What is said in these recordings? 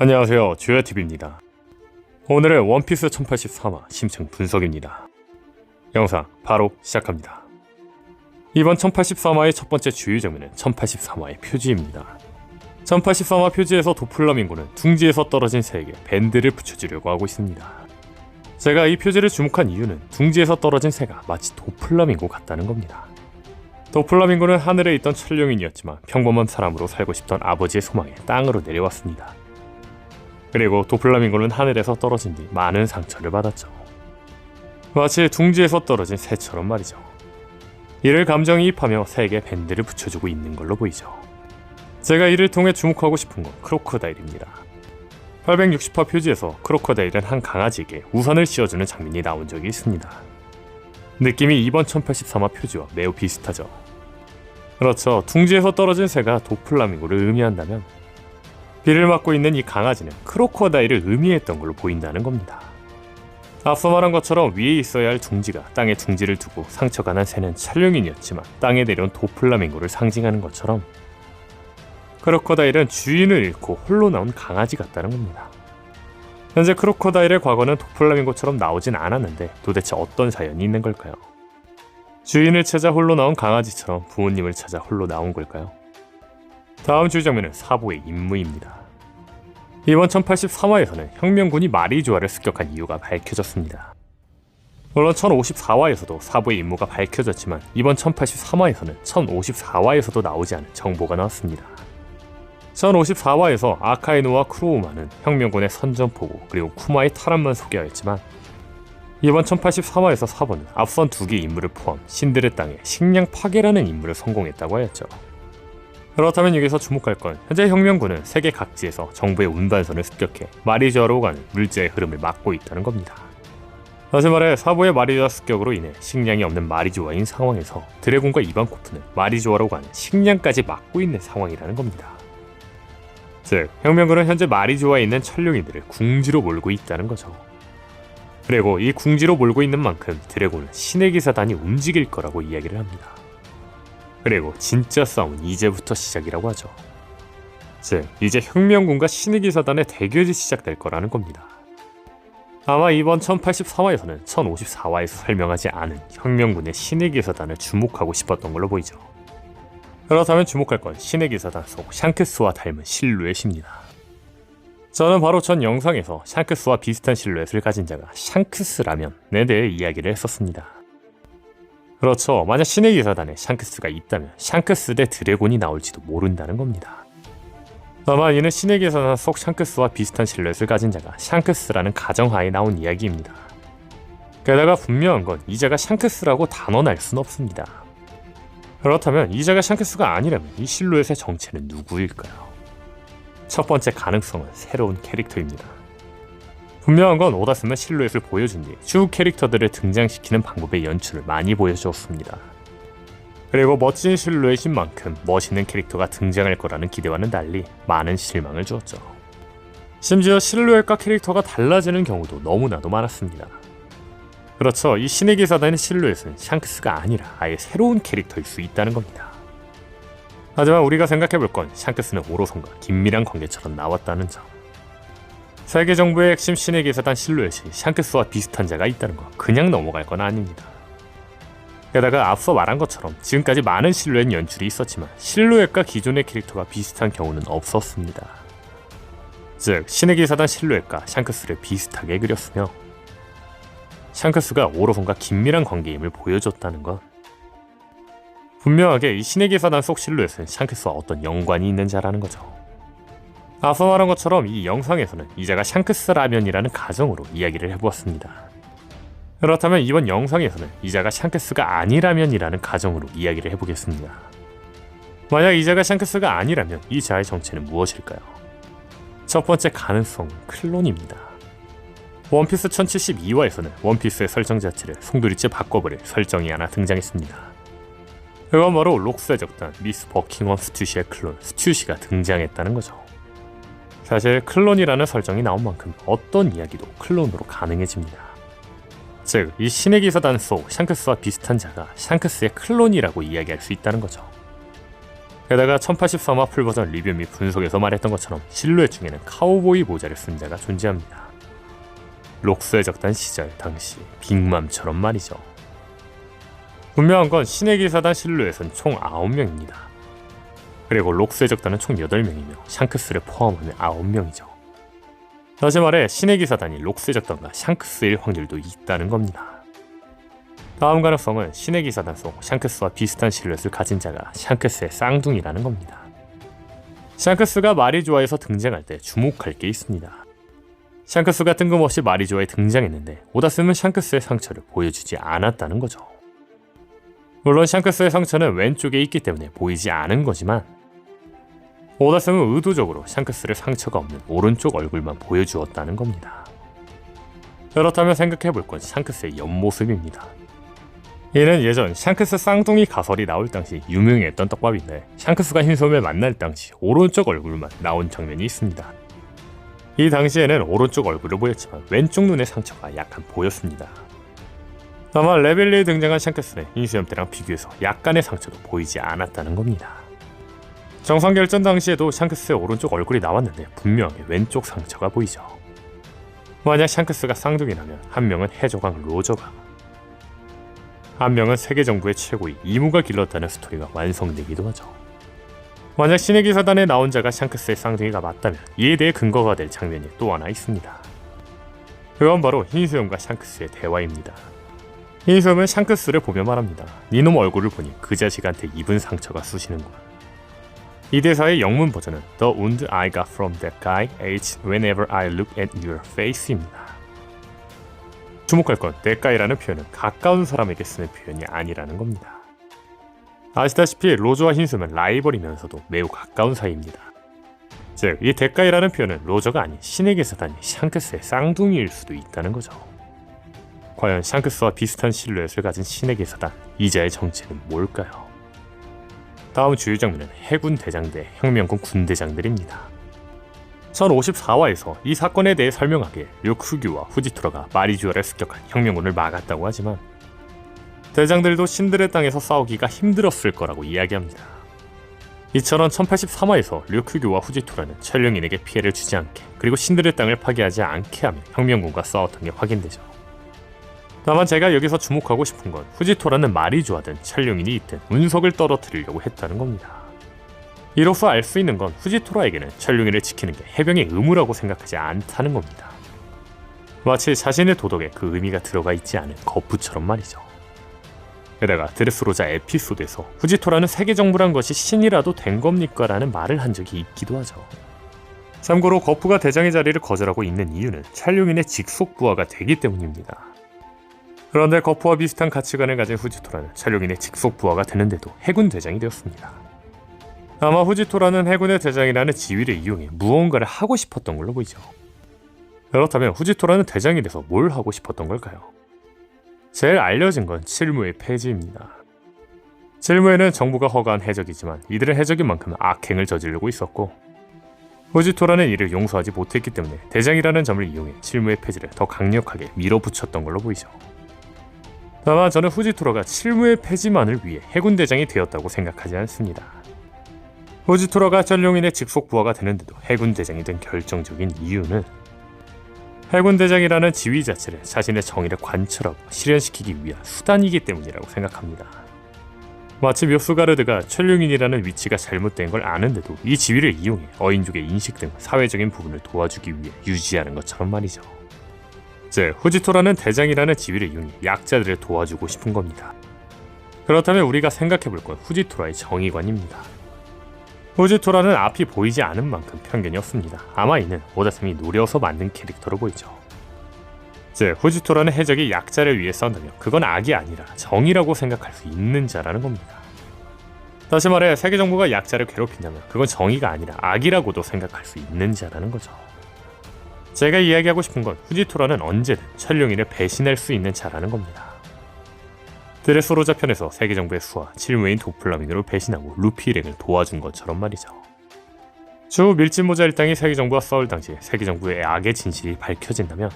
안녕하세요, 주야TV입니다. 오늘은 원피스 1083화 심층 분석입니다. 영상 바로 시작합니다. 이번 1083화의 첫 번째 주요 장면은 1083화의 표지입니다. 1083화 표지에서 도플라밍고는 둥지에서 떨어진 새에게 밴드를 붙여주려고 하고 있습니다. 제가 이 표지를 주목한 이유는 둥지에서 떨어진 새가 마치 도플라밍고 같다는 겁니다. 도플라밍고는 하늘에 있던 천룡인이었지만 평범한 사람으로 살고 싶던 아버지의 소망에 땅으로 내려왔습니다. 그리고 도플라밍고는 하늘에서 떨어진 뒤 많은 상처를 받았죠. 마치 둥지에서 떨어진 새처럼 말이죠. 이를 감정이입하며 새에게 밴드를 붙여주고 있는 걸로 보이죠. 제가 이를 통해 주목하고 싶은 건 크로커다일입니다. 860화 표지에서 크로커다일은 한 강아지에게 우산을 씌워주는 장면이 나온 적이 있습니다. 느낌이 이번 1083화 표지와 매우 비슷하죠. 그렇죠. 둥지에서 떨어진 새가 도플라밍고를 의미한다면 비를 맞고 있는 이 강아지는 크로커다일을 의미했던 걸로 보인다는 겁니다. 앞서 말한 것처럼 위에 있어야 할 둥지가 땅에 둥지를 두고 상처가 난 새는 찰룡인이었지만 땅에 내려온 도플라밍고를 상징하는 것처럼 크로커다일은 주인을 잃고 홀로 나온 강아지 같다는 겁니다. 현재 크로커다일의 과거는 도플라밍고처럼 나오진 않았는데 도대체 어떤 사연이 있는 걸까요? 주인을 찾아 홀로 나온 강아지처럼 부모님을 찾아 홀로 나온 걸까요? 다음 주 장면은 사보의 임무입니다. 이번 1083화에서는 혁명군이 마리조아를 습격한 이유가 밝혀졌습니다. 물론 1054화에서도 사보의 임무가 밝혀졌지만 이번 1083화에서는 1054화에서도 나오지 않은 정보가 나왔습니다. 1054화에서 아카이노와 크로우마는 혁명군의 선전포고 그리고 쿠마의 탈환만 소개하였지만 이번 1083화에서 사보는 앞선 두 개의 임무를 포함 신들의 땅에 식량 파괴라는 임무를 성공했다고 하였죠. 그렇다면 여기서 주목할 건 현재 혁명군은 세계 각지에서 정부의 운반선을 습격해 마리조아로 가는 물자의 흐름을 막고 있다는 겁니다. 다시 말해 사보의 마리조아 습격으로 인해 식량이 없는 마리조아인 상황에서 드래곤과 이반코프는 마리조아로 가는 식량까지 막고 있는 상황이라는 겁니다. 즉 혁명군은 현재 마리조아에 있는 천룡이들을 궁지로 몰고 있다는 거죠. 그리고 이 궁지로 몰고 있는 만큼 드래곤은 신의 기사단이 움직일 거라고 이야기를 합니다. 그리고 진짜 싸움은 이제부터 시작이라고 하죠. 즉 이제 혁명군과 신의 기사단의 대결이 시작될 거라는 겁니다. 아마 이번 1083화에서는 1054화에서 설명하지 않은 혁명군의 신의 기사단을 주목하고 싶었던 걸로 보이죠. 그렇다면 주목할 건 신의 기사단 속 샹크스와 닮은 실루엣입니다. 저는 바로 전 영상에서 샹크스와 비슷한 실루엣을 가진 자가 샹크스라면에 대해 이야기를 했었습니다. 그렇죠. 만약 신의 기사단에 샹크스가 있다면 샹크스 대 드래곤이 나올지도 모른다는 겁니다. 다만 이는 신의 기사단 속 샹크스와 비슷한 실루엣을 가진 자가 샹크스라는 가정하에 나온 이야기입니다. 게다가 분명한 건 이 자가 샹크스라고 단언할 순 없습니다. 그렇다면 이 자가 샹크스가 아니라면 이 실루엣의 정체는 누구일까요? 첫 번째 가능성은 새로운 캐릭터입니다. 분명한 건 오다스는 실루엣을 보여준 뒤 주 캐릭터들을 등장시키는 방법의 연출을 많이 보여주었습니다. 그리고 멋진 실루엣인 만큼 멋있는 캐릭터가 등장할 거라는 기대와는 달리 많은 실망을 주었죠. 심지어 실루엣과 캐릭터가 달라지는 경우도 너무나도 많았습니다. 그렇죠. 이 신의 기사단의 실루엣은 샹크스가 아니라 아예 새로운 캐릭터일 수 있다는 겁니다. 하지만 우리가 생각해볼 건 샹크스는 오로손과 긴밀한 관계처럼 나왔다는 점. 세계 정부의 핵심 신의 기사단 실루엣이 샹크스와 비슷한 자가 있다는 거 그냥 넘어갈 건 아닙니다. 게다가 앞서 말한 것처럼 지금까지 많은 실루엣 연출이 있었지만 실루엣과 기존의 캐릭터가 비슷한 경우는 없었습니다. 즉 신의 기사단 실루엣과 샹크스를 비슷하게 그렸으며 샹크스가 오로손과 긴밀한 관계임을 보여줬다는 것. 분명하게 이 신의 기사단 속 실루엣은 샹크스와 어떤 연관이 있는 자라는 거죠. 앞서 말한 것처럼 이 영상에서는 이 자가 샹크스라면이라는 가정으로 이야기를 해보았습니다. 그렇다면 이번 영상에서는 이 자가 샹크스가 아니라면이라는 가정으로 이야기를 해보겠습니다. 만약 이 자가 샹크스가 아니라면 이 자의 정체는 무엇일까요? 첫 번째 가능성은 클론입니다. 원피스 1072화에서는 원피스의 설정 자체를 송두리째 바꿔버릴 설정이 하나 등장했습니다. 그건 바로 록스의 적단 미스 버킹엄 스튜시의 클론 스튜시가 등장했다는 거죠. 사실 클론이라는 설정이 나온 만큼 어떤 이야기도 클론으로 가능해집니다. 즉, 이 신의 기사단 속 샹크스와 비슷한 자가 샹크스의 클론이라고 이야기할 수 있다는 거죠. 게다가 1083화 풀버전 리뷰 및 분석에서 말했던 것처럼 실루엣 중에는 카우보이 모자를 쓴 자가 존재합니다. 록스의 적단 시절 당시 빅맘처럼 말이죠. 분명한 건 신의 기사단 실루엣은 총 9명입니다. 그리고 록스의 적단은 총 8명이며 샹크스를 포함하면 9명이죠. 다시 말해 신의 기사단이 록스의 적단과 샹크스일 확률도 있다는 겁니다. 다음 가능성은 신의 기사단 속 샹크스와 비슷한 실루엣을 가진 자가 샹크스의 쌍둥이라는 겁니다. 샹크스가 마리조아에서 등장할 때 주목할 게 있습니다. 샹크스가 뜬금없이 마리조아에 등장했는데 오다슴은 샹크스의 상처를 보여주지 않았다는 거죠. 물론 샹크스의 상처는 왼쪽에 있기 때문에 보이지 않은 거지만 오다슴은 의도적으로 샹크스를 상처가 없는 오른쪽 얼굴만 보여주었다는 겁니다. 그렇다면 생각해볼 건 샹크스의 옆모습입니다. 이는 예전 샹크스 쌍둥이 가설이 나올 당시 유명했던 떡밥인데 샹크스가 흰솜을 만날 당시 오른쪽 얼굴만 나온 장면이 있습니다. 이 당시에는 오른쪽 얼굴을 보였지만 왼쪽 눈의 상처가 약간 보였습니다. 다만 레벨리에 등장한 샹크스는 흰수염 때랑 비교해서 약간의 상처도 보이지 않았다는 겁니다. 정상결전 당시에도 샹크스의 오른쪽 얼굴이 나왔는데 분명히 왼쪽 상처가 보이죠. 만약 샹크스가 쌍둥이라면 한 명은 해적왕 로저가, 한 명은 세계 정부의 최고위 이무가 길렀다는 스토리가 완성되기도 하죠. 만약 신의 기사단에 나온 자가 샹크스의 쌍둥이가 맞다면 이에 대해 근거가 될 장면이 또 하나 있습니다. 그건 바로 흰수염과 샹크스의 대화입니다. 흰수염은 샹크스를 보며 말합니다. 니놈 얼굴을 보니 그 자식한테 입은 상처가 쑤시는군. 이 대사의 영문 버전은 The wound I got from that guy aches whenever I look at your face입니다. 주목할 건 that guy라는 표현은 가까운 사람에게 쓰는 표현이 아니라는 겁니다. 아시다시피 로저와 흰수염은 라이벌이면서도 매우 가까운 사이입니다. 즉, 이 that guy라는 표현은 로저가 아닌 신의 기사단이 샹크스의 쌍둥이일 수도 있다는 거죠. 과연 샹크스와 비슷한 실루엣을 가진 신의 기사단, 이자의 정체는 뭘까요? 다음 주요 장면은 해군 대장 대 혁명군 군대장들입니다. 1054화에서 이 사건에 대해 설명하기에 류크규와 후지토라가 마리주아를 습격한 혁명군을 막았다고 하지만 대장들도 신들의 땅에서 싸우기가 힘들었을 거라고 이야기합니다. 이처럼 1083화에서 류크규와 후지토라는 천룡인에게 피해를 주지 않게 그리고 신들의 땅을 파괴하지 않게 하며 혁명군과 싸웠던 게 확인되죠. 다만 제가 여기서 주목하고 싶은 건 후지토라는 마리조아든 천룡인이 있든 운석을 떨어뜨리려고 했다는 겁니다. 이로써 알 수 있는 건 후지토라에게는 천룡인을 지키는 게 해병의 의무라고 생각하지 않다는 겁니다. 마치 자신의 도덕에 그 의미가 들어가 있지 않은 거푸처럼 말이죠. 게다가 드레스로자 에피소드에서 후지토라는 세계정부란 것이 신이라도 된 겁니까? 라는 말을 한 적이 있기도 하죠. 참고로 거푸가 대장의 자리를 거절하고 있는 이유는 천룡인의 직속 부하가 되기 때문입니다. 그런데 거푸와 비슷한 가치관을 가진 후지토라는 천룡인의 직속 부하가 되는데도 해군 대장이 되었습니다. 아마 후지토라는 해군의 대장이라는 지위를 이용해 무언가를 하고 싶었던 걸로 보이죠. 그렇다면 후지토라는 대장이 돼서 뭘 하고 싶었던 걸까요? 제일 알려진 건 칠무의 폐지입니다. 칠무에는 정부가 허가한 해적이지만 이들은 해적인 만큼 악행을 저지르고 있었고 후지토라는 이를 용서하지 못했기 때문에 대장이라는 점을 이용해 칠무의 폐지를 더 강력하게 밀어붙였던 걸로 보이죠. 다만 저는 후지토라가 칠무의 폐지만을 위해 해군 대장이 되었다고 생각하지 않습니다. 후지토라가 천룡인의 직속 부하가 되는데도 해군 대장이 된 결정적인 이유는 해군 대장이라는 지위 자체를 자신의 정의를 관철하고 실현시키기 위한 수단이기 때문이라고 생각합니다. 마치 묘수가르드가 천룡인이라는 위치가 잘못된 걸 아는데도 이 지위를 이용해 어인족의 인식 등 사회적인 부분을 도와주기 위해 유지하는 것처럼 말이죠. 즉, 후지토라는 대장이라는 지위를 이용해 약자들을 도와주고 싶은 겁니다. 그렇다면 우리가 생각해볼 건 후지토라의 정의관입니다. 후지토라는 앞이 보이지 않은 만큼 편견이 없습니다. 아마 이는 오다슴이 노려서 만든 캐릭터로 보이죠. 즉, 후지토라는 해적이 약자를 위해 싸운다면 그건 악이 아니라 정의라고 생각할 수 있는 자라는 겁니다. 다시 말해 세계정부가 약자를 괴롭힌다면 그건 정의가 아니라 악이라고도 생각할 수 있는 자라는 거죠. 제가 이야기하고 싶은 건 후지토라는 언제든 천룡인을 배신할 수 있는 자라는 겁니다. 드레스로자 편에서 세계정부의 수하 칠무인 도플라밍으로 배신하고 루피 일행을 도와준 것처럼 말이죠. 주 밀짚모자 일당이 세계정부와 싸울 당시 세계정부의 악의 진실이 밝혀진다면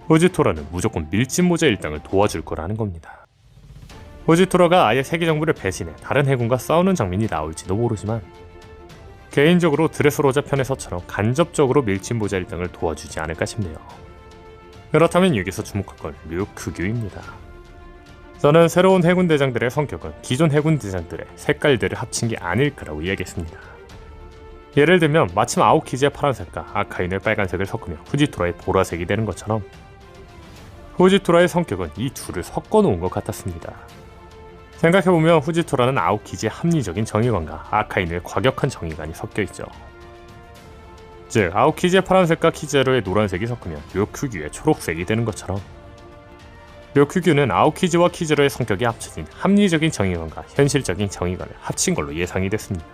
후지토라는 무조건 밀짚모자 일당을 도와줄 거라는 겁니다. 후지토라가 아예 세계 정부를 배신해 다른 해군과 싸우는 장면이 나올지도 모르지만 개인적으로 드레스로자 편에서처럼 간접적으로 밀침보자 일당을 도와주지 않을까 싶네요. 그렇다면 여기서 주목할 건 류크규입니다. 저는 새로운 해군 대장들의 성격은 기존 해군 대장들의 색깔들을 합친 게 아닐까라고 이야기했습니다. 예를 들면 마침 아오키즈의 파란색과 아카인의 빨간색을 섞으면 후지토라의 보라색이 되는 것처럼 후지토라의 성격은 이 둘을 섞어놓은 것 같았습니다. 생각해보면 후지토라는 아오키즈의 합리적인 정의관과 아카인의 과격한 정의관이 섞여있죠. 즉 아오키즈의 파란색과 키제로의 노란색이 섞으면 류크규의 초록색이 되는 것처럼 류크규는 아오키즈와 키제로의 성격이 합쳐진 합리적인 정의관과 현실적인 정의관을 합친 걸로 예상이 됐습니다.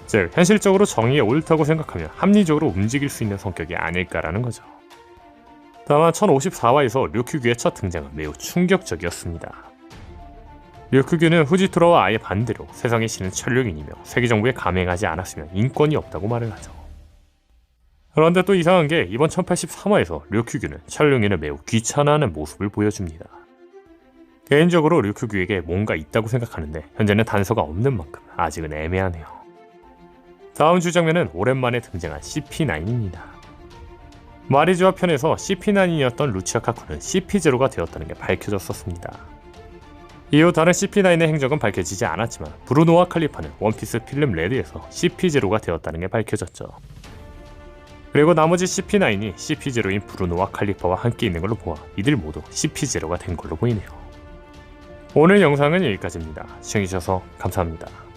즉 현실적으로 정의에 옳다고 생각하면 합리적으로 움직일 수 있는 성격이 아닐까라는 거죠. 다만 1054화에서 류크규의 첫 등장은 매우 충격적이었습니다. 류크규는 후지토라와 아예 반대로 세상의 신은 천룡인이며 세계정부에 감행하지 않았으면 인권이 없다고 말을 하죠. 그런데 또 이상한 게 이번 1083화에서 류크규는 천룡인을 매우 귀찮아하는 모습을 보여줍니다. 개인적으로 류크규에게 뭔가 있다고 생각하는데 현재는 단서가 없는 만큼 아직은 애매하네요. 다음 주장면은 오랜만에 등장한 CP9입니다. 마리즈와 편에서 CP9이었던 루치아 카쿠는 CP0가 되었다는 게 밝혀졌었습니다. 이후 다른 CP9의 행적은 밝혀지지 않았지만 브루노와 칼리파는 원피스 필름 레드에서 CP0가 되었다는 게 밝혀졌죠. 그리고 나머지 CP9이 CP0인 브루노와 칼리파와 함께 있는 걸로 보아 이들 모두 CP0가 된 걸로 보이네요. 오늘 영상은 여기까지입니다. 시청해주셔서 감사합니다.